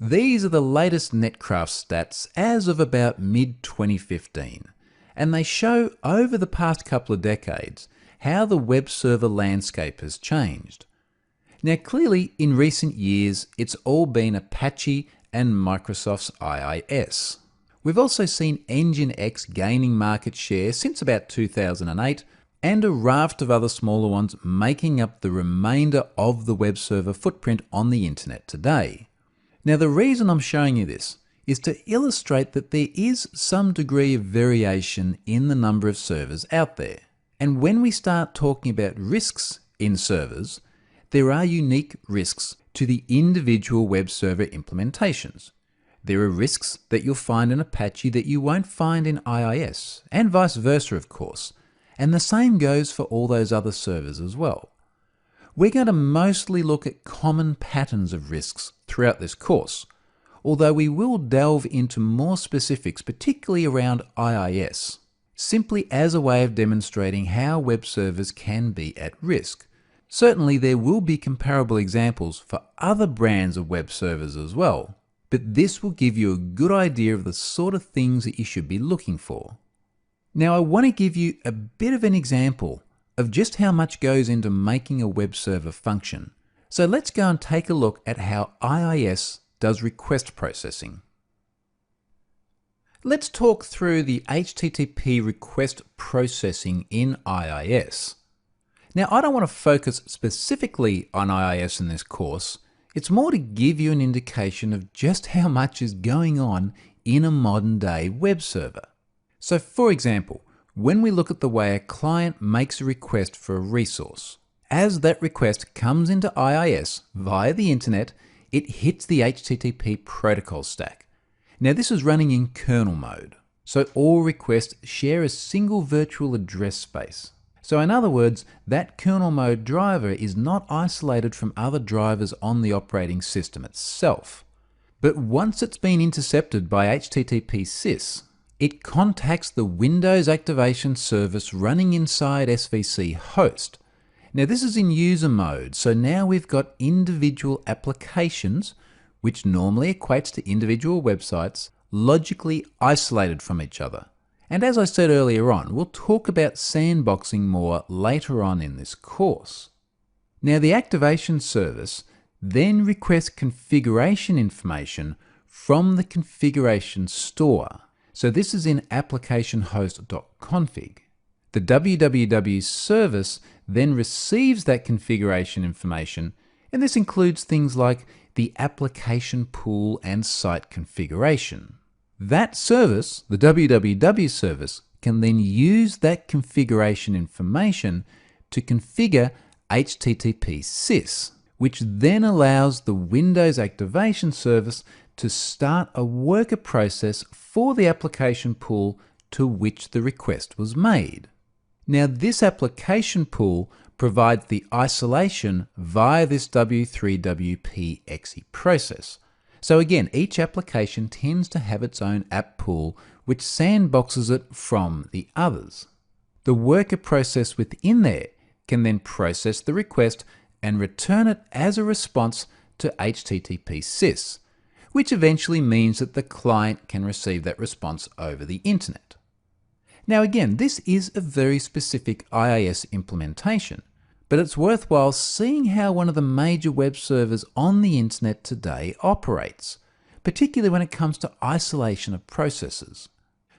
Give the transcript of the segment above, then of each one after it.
These are the latest Netcraft stats as of about mid-2015, and they show over the past couple of decades how the web server landscape has changed. Now clearly, in recent years, it's all been Apache and Microsoft's IIS. We've also seen Nginx gaining market share since about 2008, and a raft of other smaller ones making up the remainder of the web server footprint on the internet today. Now the reason I'm showing you this is to illustrate that there is some degree of variation in the number of servers out there. And when we start talking about risks in servers, there are unique risks to the individual web server implementations. There are risks that you'll find in Apache that you won't find in IIS, and vice versa of course. And the same goes for all those other servers as well. We're going to mostly look at common patterns of risks throughout this course, although we will delve into more specifics, particularly around IIS, simply as a way of demonstrating how web servers can be at risk. Certainly there will be comparable examples for other brands of web servers as well, but this will give you a good idea of the sort of things that you should be looking for. Now I want to give you a bit of an example of just how much goes into making a web server function. So let's go and take a look at how IIS does request processing. Let's talk through the HTTP request processing in IIS. Now I don't want to focus specifically on IIS in this course. It's more to give you an indication of just how much is going on in a modern day web server. So for example, when we look at the way a client makes a request for a resource, as that request comes into IIS via the internet, it hits the HTTP protocol stack. Now this is running in kernel mode, so all requests share a single virtual address space. So in other words, that kernel mode driver is not isolated from other drivers on the operating system itself. But once it's been intercepted by HTTP sys, it contacts the Windows Activation Service running inside SVC host. Now this is in user mode, so now we've got individual applications, which normally equates to individual websites, logically isolated from each other. And as I said earlier on, we'll talk about sandboxing more later on in this course. Now the Activation Service then requests configuration information from the configuration store. So this is in applicationhost.config. The www service then receives that configuration information, and this includes things like the application pool and site configuration. That service, the www service, can then use that configuration information to configure HTTP sys, which then allows the Windows Activation Service to start a worker process for the application pool to which the request was made. Now this application pool provides the isolation via this W3WP-exe process. So again, each application tends to have its own app pool which sandboxes it from the others. The worker process within there can then process the request and return it as a response to HTTP sys, which eventually means that the client can receive that response over the internet. Now again, this is a very specific IIS implementation, but it's worthwhile seeing how one of the major web servers on the internet today operates, particularly when it comes to isolation of processes.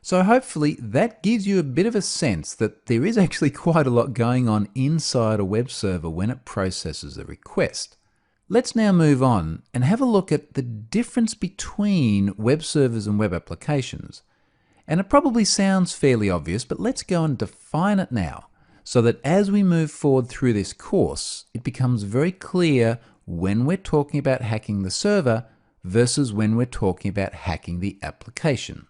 So hopefully that gives you a bit of a sense that there is actually quite a lot going on inside a web server when it processes a request. Let's now move on and have a look at the difference between web servers and web applications. And it probably sounds fairly obvious, but let's go and define it now, so that as we move forward through this course, it becomes very clear when we're talking about hacking the server versus when we're talking about hacking the application.